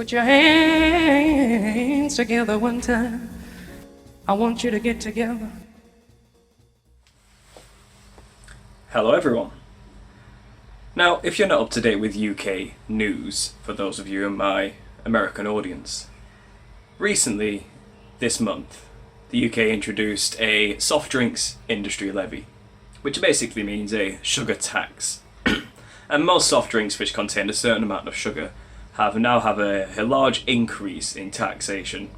Put your hands together one time. I want you to get together. Hello everyone. Now, if you're not up to date with UK news, for those of you in my American audience, recently, this month, the UK introduced a soft drinks industry levy, which basically means a sugar tax. And most soft drinks which contain a certain amount of sugar now have a large increase in taxation,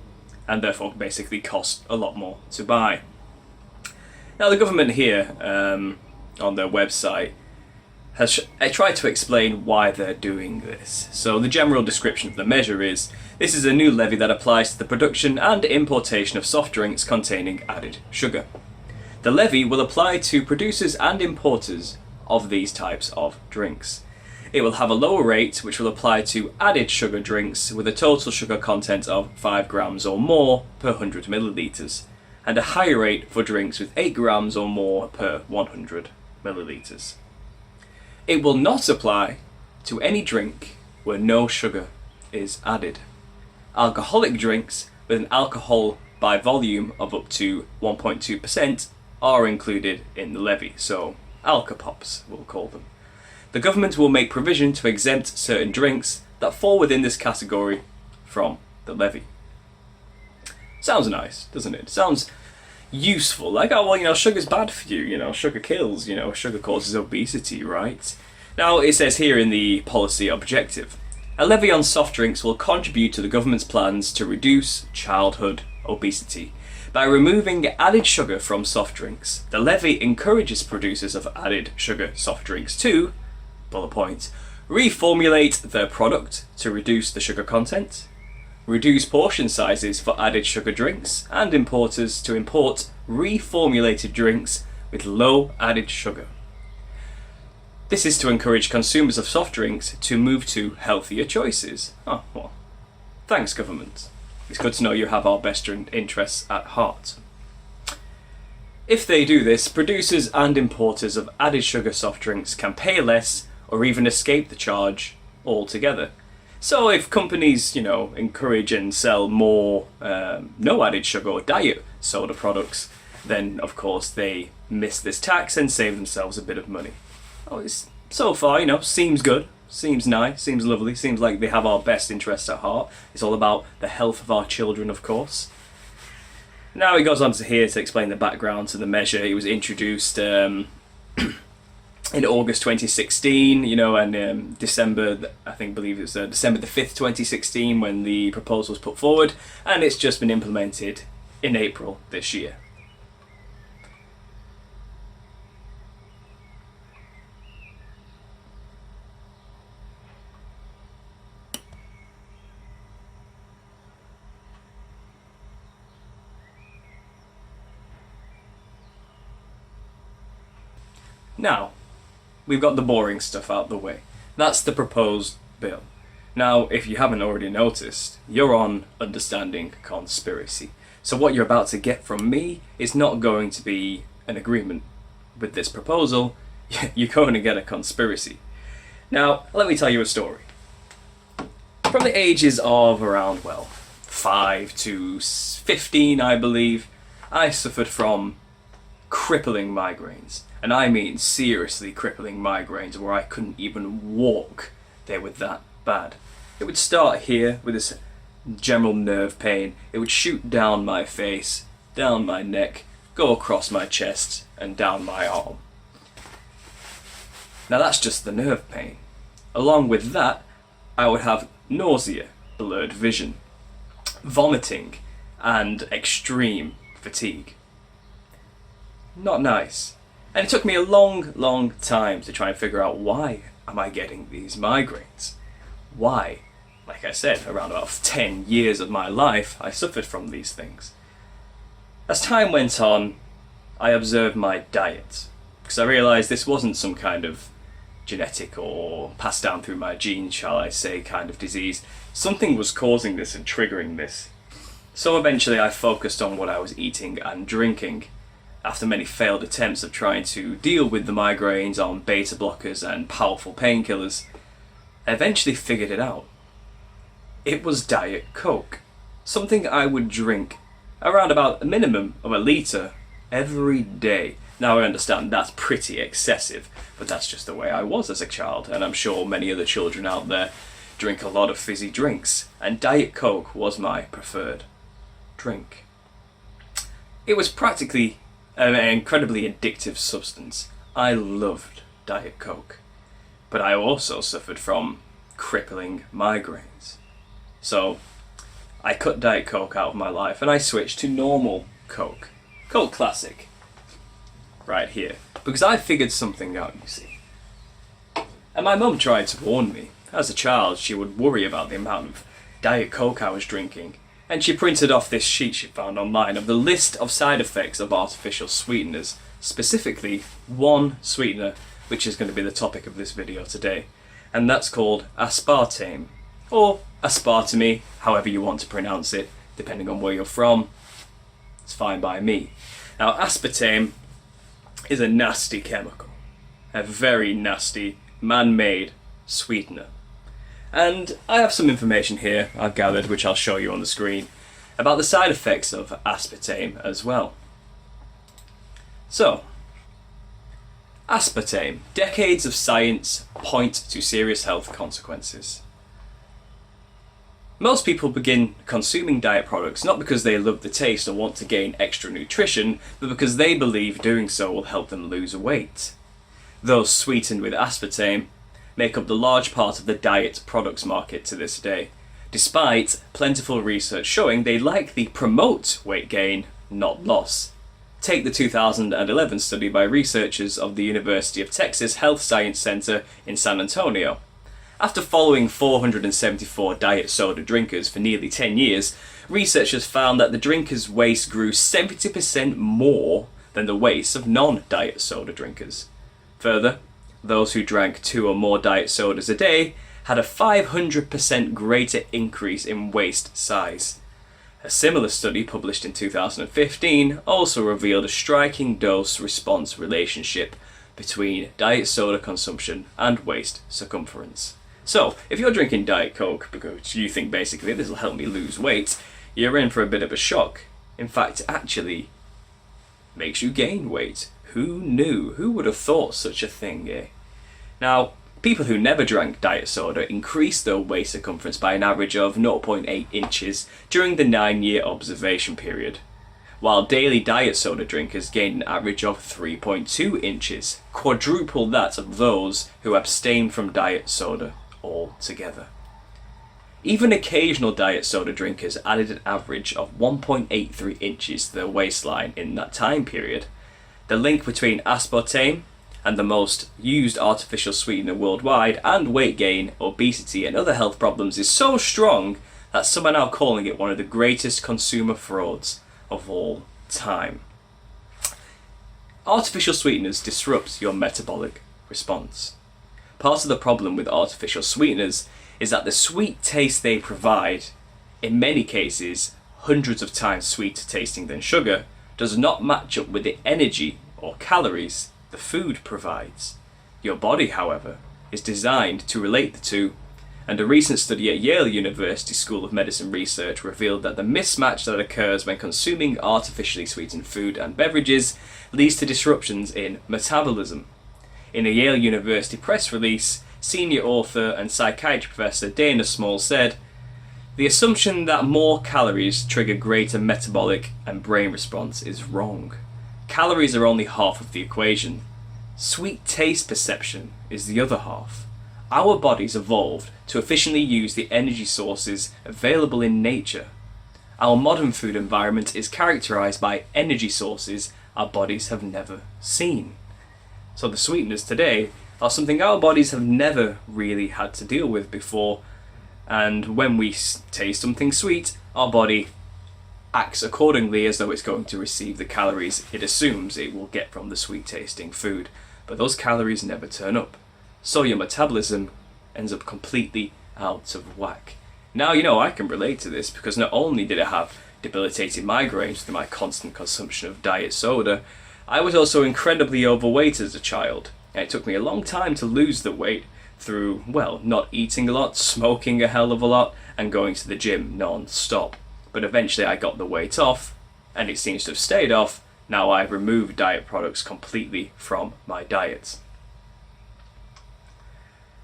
and therefore basically cost a lot more to buy. Now the government here, on their website, has tried to explain why they're doing this. So the general description of the measure is, this is a new levy that applies to the production and importation of soft drinks containing added sugar. The levy will apply to producers and importers of these types of drinks. It will have a lower rate which will apply to added sugar drinks with a total sugar content of 5 grams or more per 100 millilitres, and a higher rate for drinks with 8 grams or more per 100 millilitres. It will not apply to any drink where no sugar is added. Alcoholic drinks with an alcohol by volume of up to 1.2% are included in the levy, so alcopops we'll call them. The government will make provision to exempt certain drinks that fall within this category from the levy. Sounds nice, doesn't it? Sounds useful. Like, oh, well, sugar's bad for you, sugar kills, sugar causes obesity, right? Now, it says here in the policy objective, a levy on soft drinks will contribute to the government's plans to reduce childhood obesity. By removing added sugar from soft drinks, the levy encourages producers of added sugar soft drinks to, bullet point, reformulate their product to reduce the sugar content, reduce portion sizes for added sugar drinks, and importers to import reformulated drinks with low added sugar. This is to encourage consumers of soft drinks to move to healthier choices. Oh, well, thanks government. It's good to know you have our best interests at heart. If they do this, producers and importers of added sugar soft drinks can pay less or even escape the charge altogether. So if companies, encourage and sell more no added sugar or diet soda products, then of course they miss this tax and save themselves a bit of money. Oh, it's, so far, seems good, seems nice, seems lovely, seems like they have our best interests at heart. It's all about the health of our children, of course. Now he goes on to here to explain the background to the measure. It was introduced in August 2016, and December, believe it was December the 5th, 2016 when the proposal was put forward, and it's just been implemented in April this year. Now, we've got the boring stuff out the way. That's the proposed bill. Now, if you haven't already noticed, you're on Understanding Conspiracy. So what you're about to get from me is not going to be an agreement with this proposal. You're going to get a conspiracy. Now, let me tell you a story. From the ages of around, 5 to 15, I believe, I suffered from crippling migraines. And I mean seriously crippling migraines where I couldn't even walk. They were that bad. It would start here with this general nerve pain. It would shoot down my face, down my neck, go across my chest, and down my arm. Now that's just the nerve pain. Along with that, I would have nausea, blurred vision, vomiting, and extreme fatigue. Not nice. And it took me a long time to try and figure out, why am I getting these migraines? Why? Like I said, around about 10 years of my life, I suffered from these things. As time went on, I observed my diet, because I realised this wasn't some kind of genetic or passed down through my genes, shall I say, kind of disease. Something was causing this and triggering this. So eventually I focused on what I was eating and drinking. After many failed attempts of trying to deal with the migraines on beta blockers and powerful painkillers, I eventually figured it out. It was Diet Coke. Something I would drink around about a minimum of a litre every day. Now I understand that's pretty excessive, but that's just the way I was as a child, and I'm sure many other children out there drink a lot of fizzy drinks, and Diet Coke was my preferred drink. It was practically an incredibly addictive substance. I loved Diet Coke, but I also suffered from crippling migraines. So I cut Diet Coke out of my life and I switched to normal Coke. Coke Classic. Right here. Because I figured something out, you see. And my mum tried to warn me. As a child, she would worry about the amount of Diet Coke I was drinking. And she printed off this sheet she found online of the list of side effects of artificial sweeteners. Specifically, one sweetener, which is going to be the topic of this video today. And that's called aspartame. Or aspartame, however you want to pronounce it, depending on where you're from. It's fine by me. Now, aspartame is a nasty chemical. A very nasty, man-made sweetener. And I have some information here I've gathered, which I'll show you on the screen, about the side effects of aspartame as well. So, aspartame. Decades of science point to serious health consequences. Most people begin consuming diet products not because they love the taste or want to gain extra nutrition, but because they believe doing so will help them lose weight. Those sweetened with aspartame make up the large part of the diet products market to this day, despite plentiful research showing they likely promote weight gain, not loss. Take the 2011 study by researchers of the University of Texas Health Science Center in San Antonio. After following 474 diet soda drinkers for nearly 10 years, researchers found that the drinkers' waist grew 70% more than the waist of non-diet soda drinkers. Further, those who drank 2 or more diet sodas a day had a 500% greater increase in waist size. A similar study published in 2015 also revealed a striking dose-response relationship between diet soda consumption and waist circumference. So, if you're drinking Diet Coke because you think basically this will help me lose weight, you're in for a bit of a shock. In fact, it actually makes you gain weight. Who knew? Who would have thought such a thing, eh? Now, people who never drank diet soda increased their waist circumference by an average of 0.8 inches during the 9-year observation period, while daily diet soda drinkers gained an average of 3.2 inches, quadruple that of those who abstained from diet soda altogether. Even occasional diet soda drinkers added an average of 1.83 inches to their waistline in that time period. The link between aspartame and the most used artificial sweetener worldwide and weight gain, obesity and other health problems is so strong that some are now calling it one of the greatest consumer frauds of all time. Artificial sweeteners disrupt your metabolic response. Part of the problem with artificial sweeteners is that the sweet taste they provide, in many cases hundreds of times sweeter tasting than sugar, does not match up with the energy or calories the food provides. Your body, however, is designed to relate the two, and a recent study at Yale University School of Medicine research revealed that the mismatch that occurs when consuming artificially sweetened food and beverages leads to disruptions in metabolism. In a Yale University press release, senior author and psychiatry professor Dana Small said, "The assumption that more calories trigger greater metabolic and brain response is wrong. Calories are only half of the equation. Sweet taste perception is the other half. Our bodies evolved to efficiently use the energy sources available in nature. Our modern food environment is characterized by energy sources our bodies have never seen." So the sweeteners today are something our bodies have never really had to deal with before, and when we taste something sweet, our body acts accordingly as though it's going to receive the calories it assumes it will get from the sweet tasting food, but those calories never turn up. So your metabolism ends up completely out of whack. Now, I can relate to this because not only did I have debilitating migraines through my constant consumption of diet soda, I was also incredibly overweight as a child, and it took me a long time to lose the weight through, well, not eating a lot, smoking a hell of a lot, and going to the gym non-stop. But eventually I got the weight off, and it seems to have stayed off. Now I've removed diet products completely from my diet.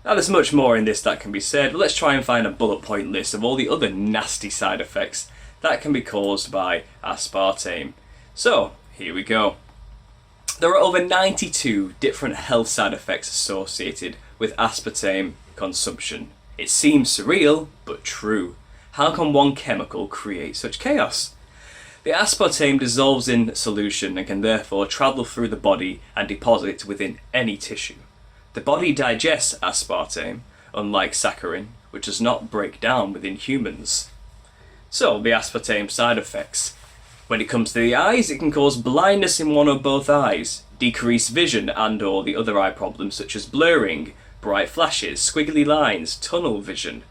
Now there's much more in this that can be said, but let's try and find a bullet point list of all the other nasty side effects that can be caused by aspartame. So, here we go. There are over 92 different health side effects associated with aspartame consumption. It seems surreal, but true. How can one chemical create such chaos? The aspartame dissolves in solution and can therefore travel through the body and deposit within any tissue. The body digests aspartame, unlike saccharin, which does not break down within humans. So, the aspartame side effects. When it comes to the eyes, it can cause blindness in one or both eyes, decreased vision and/or the other eye problems such as blurring, bright flashes, squiggly lines, tunnel vision,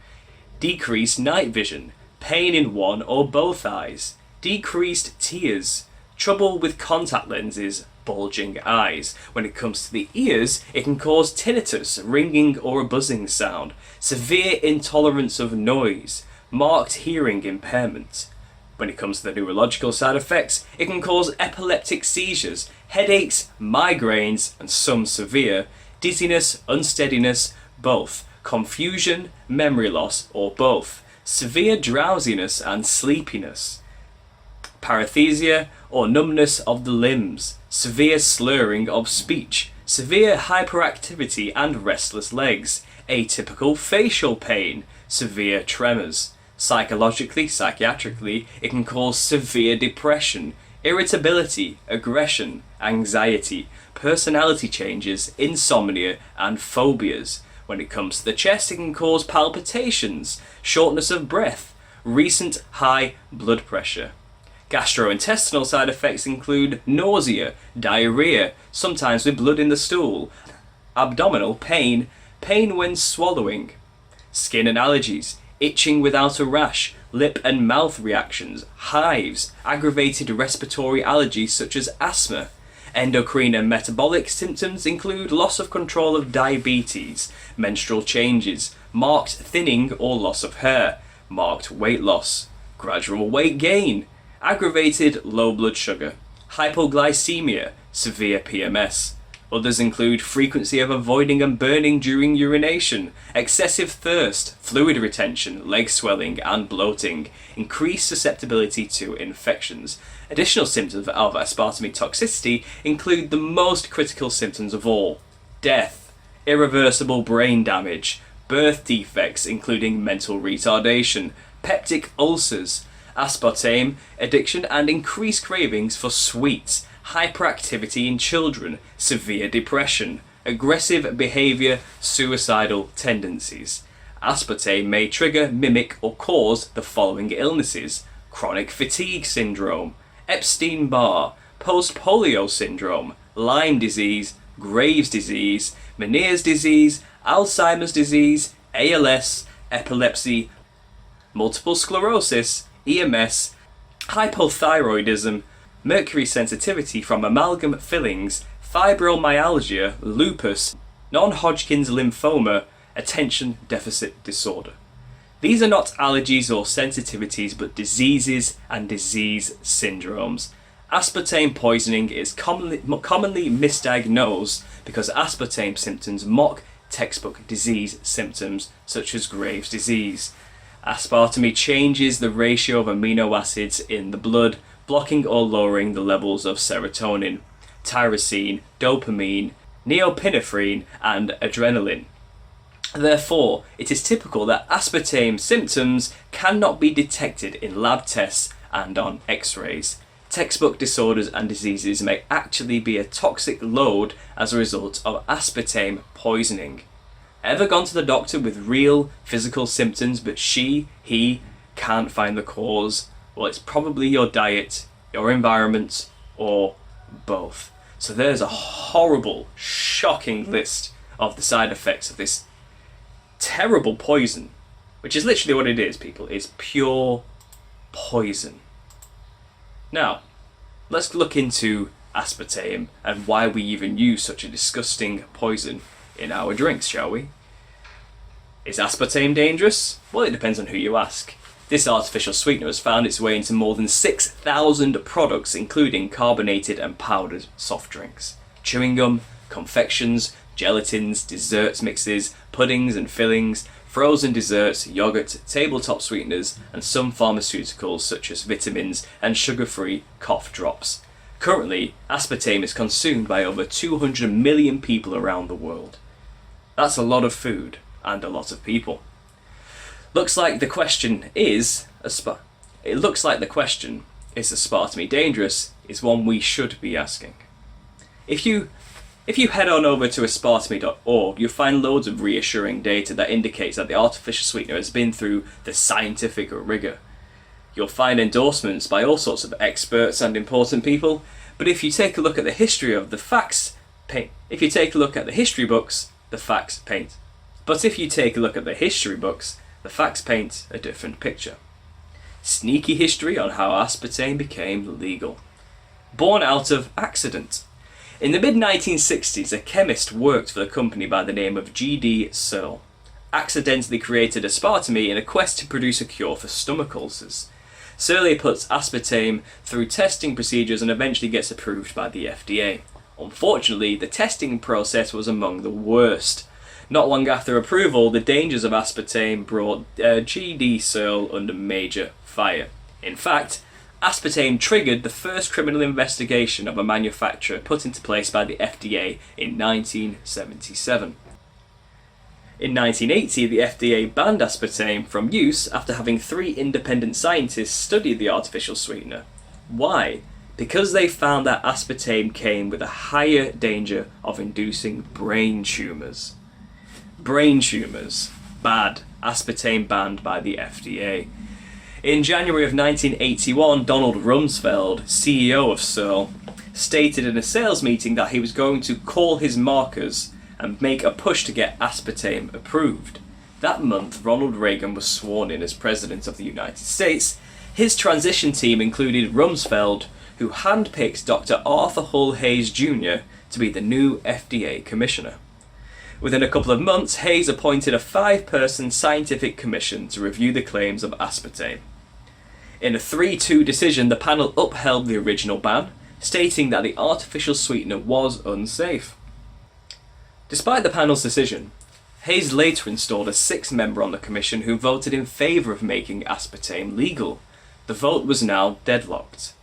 decreased night vision, pain in one or both eyes, decreased tears, trouble with contact lenses, bulging eyes. When it comes to the ears, it can cause tinnitus, ringing or a buzzing sound, severe intolerance of noise, marked hearing impairment. When it comes to the neurological side effects, it can cause epileptic seizures, headaches, migraines, and some severe, dizziness, unsteadiness, both, confusion, memory loss, or both, severe drowsiness and sleepiness, paresthesia or numbness of the limbs, severe slurring of speech, severe hyperactivity and restless legs, atypical facial pain, severe tremors. Psychologically, psychiatrically, it can cause severe depression, irritability, aggression, anxiety, personality changes, insomnia, and phobias. When it comes to the chest, it can cause palpitations, shortness of breath, recent high blood pressure. Gastrointestinal side effects include nausea, diarrhea, sometimes with blood in the stool, abdominal pain, pain when swallowing, skin and allergies, itching without a rash, lip and mouth reactions, hives, aggravated respiratory allergies such as asthma. Endocrine and metabolic symptoms include loss of control of diabetes, menstrual changes, marked thinning or loss of hair, marked weight loss, gradual weight gain, aggravated low blood sugar, hypoglycemia, severe PMS. Others include frequency of avoiding and burning during urination, excessive thirst, fluid retention, leg swelling and bloating, increased susceptibility to infections. Additional symptoms of aspartame toxicity include the most critical symptoms of all: death, irreversible brain damage, birth defects including mental retardation, peptic ulcers, aspartame addiction and increased cravings for sweets, hyperactivity in children, severe depression, aggressive behavior, suicidal tendencies. Aspartame may trigger, mimic or cause the following illnesses: chronic fatigue syndrome, Epstein-Barr, post-polio syndrome, Lyme disease, Graves' disease, Meniere's disease, Alzheimer's disease, ALS, epilepsy, multiple sclerosis, EMS, hypothyroidism, mercury sensitivity from amalgam fillings, fibromyalgia, lupus, non-Hodgkin's lymphoma, attention deficit disorder. These are not allergies or sensitivities but diseases and disease syndromes. Aspartame poisoning is commonly misdiagnosed because aspartame symptoms mock textbook disease symptoms such as Graves' disease. Aspartame changes the ratio of amino acids in the blood, blocking or lowering the levels of serotonin, tyrosine, dopamine, neopinephrine, and adrenaline. Therefore, it is typical that aspartame symptoms cannot be detected in lab tests and on X-rays. Textbook disorders and diseases may actually be a toxic load as a result of aspartame poisoning. Ever gone to the doctor with real physical symptoms but he can't find the cause? Well, it's probably your diet, your environment, or both. So there's a horrible, shocking list of the side effects of this terrible poison, which is literally what it is, people. It's pure poison. Now, let's look into aspartame and why we even use such a disgusting poison in our drinks, shall we? Is aspartame dangerous? Well, it depends on who you ask. This artificial sweetener has found its way into more than 6,000 products, including carbonated and powdered soft drinks, chewing gum, confections, gelatins, desserts mixes, puddings and fillings, frozen desserts, yogurt, tabletop sweeteners, and some pharmaceuticals such as vitamins and sugar-free cough drops. Currently, aspartame is consumed by over 200 million people around the world. That's a lot of food and a lot of people. Looks like the question is aspartame dangerous is one we should be asking. If you head on over to aspartame.org, you'll find loads of reassuring data that indicates that the artificial sweetener has been through the scientific rigor. You'll find endorsements by all sorts of experts and important people, but if you take a look at the history of the facts paint. If you take a look at the history books, the facts paint. But if you take a look at the history books, the facts paint a different picture. Sneaky history on how aspartame became legal. Born out of accident. In the mid-1960s, a chemist worked for the company by the name of G.D. Searle accidentally created aspartame in a quest to produce a cure for stomach ulcers. Searle puts aspartame through testing procedures and eventually gets approved by the FDA. Unfortunately, the testing process was among the worst. Not long after approval, the dangers of aspartame brought G.D. Searle under major fire. In fact, aspartame triggered the first criminal investigation of a manufacturer put into place by the FDA in 1977. In 1980, the FDA banned aspartame from use after having 3 independent scientists study the artificial sweetener. Why? Because they found that aspartame came with a higher danger of inducing brain tumours. Brain tumours. Bad. Aspartame banned by the FDA. In January of 1981, Donald Rumsfeld, CEO of Searle, stated in a sales meeting that he was going to call his markers and make a push to get aspartame approved. That month, Ronald Reagan was sworn in as President of the United States. His transition team included Rumsfeld, who handpicked Dr. Arthur Hull Hayes Jr. to be the new FDA Commissioner. Within a couple of months, Hayes appointed a 5-person scientific commission to review the claims of aspartame. In a 3-2 decision, the panel upheld the original ban, stating that the artificial sweetener was unsafe. Despite the panel's decision, Hayes later installed a 6th member on the commission who voted in favour of making aspartame legal. The vote was now deadlocked.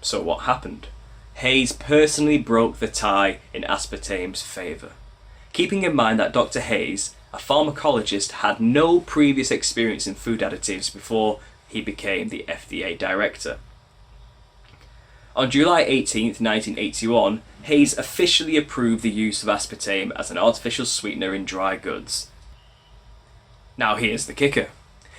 So what happened? Hayes personally broke the tie in aspartame's favour. Keeping in mind that Dr. Hayes, a pharmacologist, had no previous experience in food additives before he became the FDA director. On July 18, 1981, Hayes officially approved the use of aspartame as an artificial sweetener in dry goods. Now here's the kicker.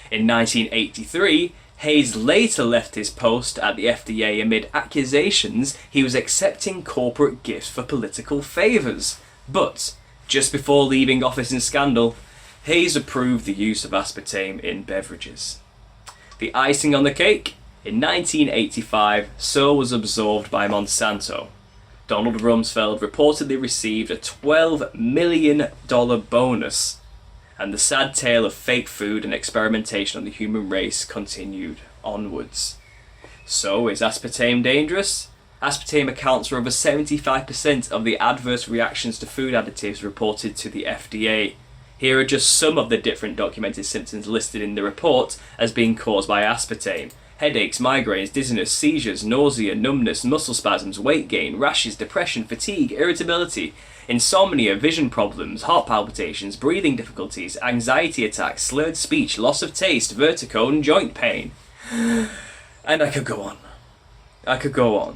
In 1983, Hayes later left his post at the FDA amid accusations he was accepting corporate gifts for political favours. But, just before leaving office in scandal, Hayes approved the use of aspartame in beverages. The icing on the cake? In 1985, Searle was absorbed by Monsanto. Donald Rumsfeld reportedly received a $12 million bonus, and the sad tale of fake food and experimentation on the human race continued onwards. So, is aspartame dangerous? Aspartame accounts for over 75% of the adverse reactions to food additives reported to the FDA. Here are just some of the different documented symptoms listed in the report as being caused by aspartame. Headaches, migraines, dizziness, seizures, nausea, numbness, muscle spasms, weight gain, rashes, depression, fatigue, irritability, insomnia, vision problems, heart palpitations, breathing difficulties, anxiety attacks, slurred speech, loss of taste, vertigo, and joint pain. And I could go on.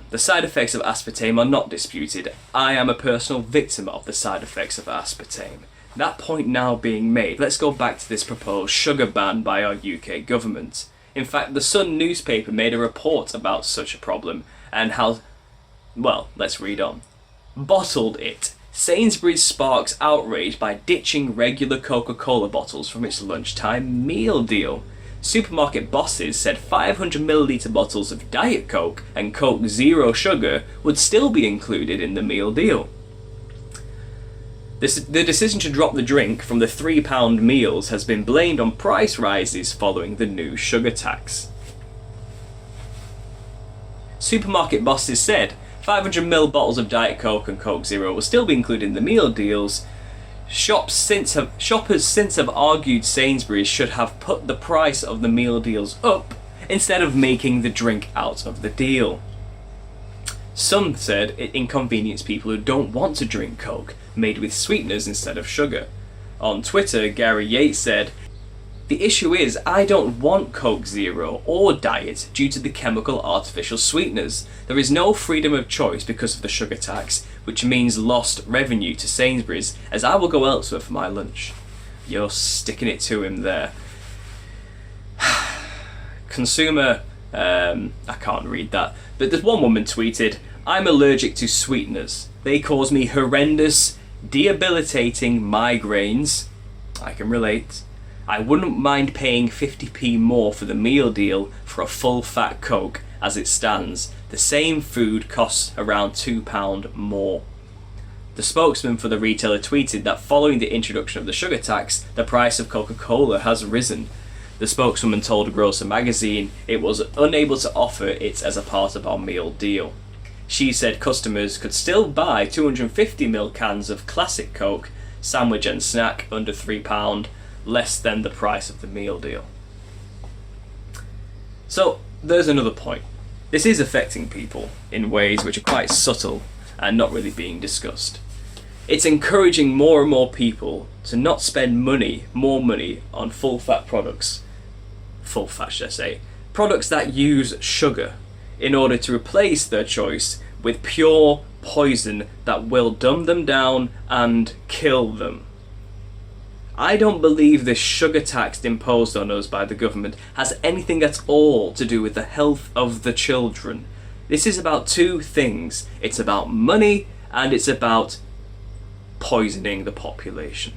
The side effects of aspartame are not disputed. I am a personal victim of the side effects of aspartame. That point now being made, let's go back to this proposed sugar ban by our UK government. In fact, the Sun newspaper made a report about such a problem and how... Well, let's read on. Bottled it. Sainsbury's sparks outrage by ditching regular Coca-Cola bottles from its lunchtime meal deal. Supermarket bosses said 500ml bottles of Diet Coke and Coke Zero Sugar would still be included in the meal deal. The decision to drop the drink from the £3 meals has been blamed on price rises following the new sugar tax. Supermarket bosses said 500ml bottles of Diet Coke and Coke Zero will still be included in the meal deals. Shoppers since have argued Sainsbury's should have put the price of the meal deals up instead of making the drink out of the deal. Some said it inconvenienced people who don't want to drink Coke, made with sweeteners instead of sugar. On Twitter, Gary Yates said, "The issue is I don't want Coke Zero or Diet due to the chemical artificial sweeteners. There is no freedom of choice because of the sugar tax, which means lost revenue to Sainsbury's, as I will go elsewhere for my lunch." You're sticking it to him there. Consumer, I can't read that, but there's one woman tweeted, "I'm allergic to sweeteners. They cause me horrendous, debilitating migraines." I can relate. "I wouldn't mind paying 50p more for the meal deal for a full fat Coke. As it stands, the same food costs around £2 more." The spokesman for the retailer tweeted that following the introduction of the sugar tax, the price of Coca-Cola has risen. The spokeswoman told Grocer magazine it was unable to offer it as a part of our meal deal. She said customers could still buy 250ml cans of classic Coke, sandwich and snack under £3, less than the price of the meal deal. So there's another point. This is affecting people in ways which are quite subtle and not really being discussed. It's encouraging more and more people to not spend more money on full fat products, products that use sugar, in order to replace their choice with pure poison that will dumb them down and kill them. I don't believe this sugar tax imposed on us by the government has anything at all to do with the health of the children. This is about two things. It's about money and it's about poisoning the population.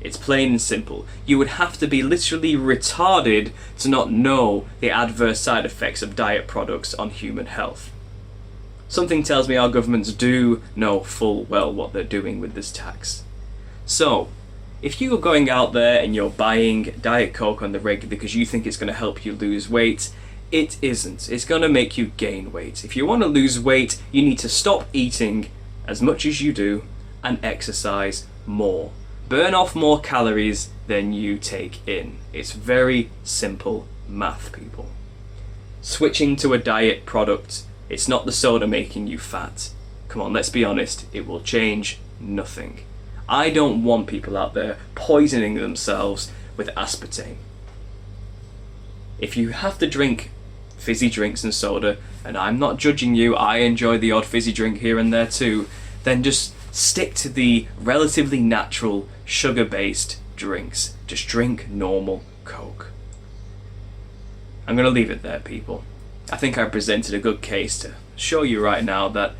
It's plain and simple. You would have to be literally retarded to not know the adverse side effects of diet products on human health. Something tells me our governments do know full well what they're doing with this tax. So, if you're going out there and you're buying Diet Coke on the regular because you think it's going to help you lose weight, it isn't. It's going to make you gain weight. If you want to lose weight, you need to stop eating as much as you do and exercise more. Burn off more calories than you take in. It's very simple math, people. Switching to a diet product, it's not the soda making you fat. Come on, let's be honest, it will change nothing. I don't want people out there poisoning themselves with aspartame. If you have to drink fizzy drinks and soda, and I'm not judging you, I enjoy the odd fizzy drink here and there too, then just stick to the relatively natural sugar-based drinks. Just drink normal Coke. I'm going to leave it there, people. I think I presented a good case to show you right now that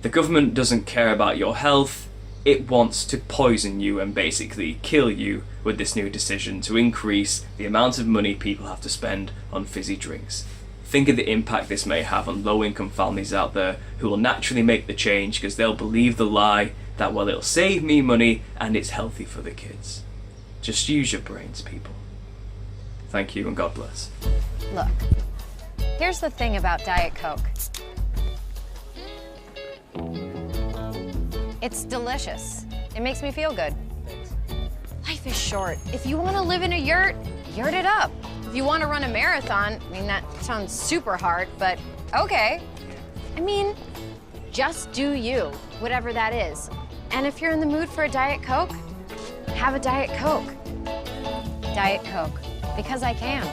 the government doesn't care about your health. It wants to poison you and basically kill you with this new decision to increase the amount of money people have to spend on fizzy drinks. Think of the impact this may have on low-income families out there who will naturally make the change because they'll believe the lie that, well, it'll save me money and it's healthy for the kids. Just use your brains, people. Thank you and God bless. Look, here's the thing about Diet Coke. It's delicious. It makes me feel good. Life is short. If you want to live in a yurt, yurt it up. If you want to run a marathon, I mean, that sounds super hard, but okay. I mean, just do you, whatever that is. And if you're in the mood for a Diet Coke, have a Diet Coke. Diet Coke, because I can.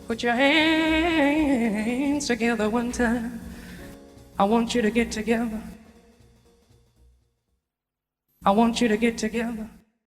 Put your hands together one time. I want you to get together. I want you to get together.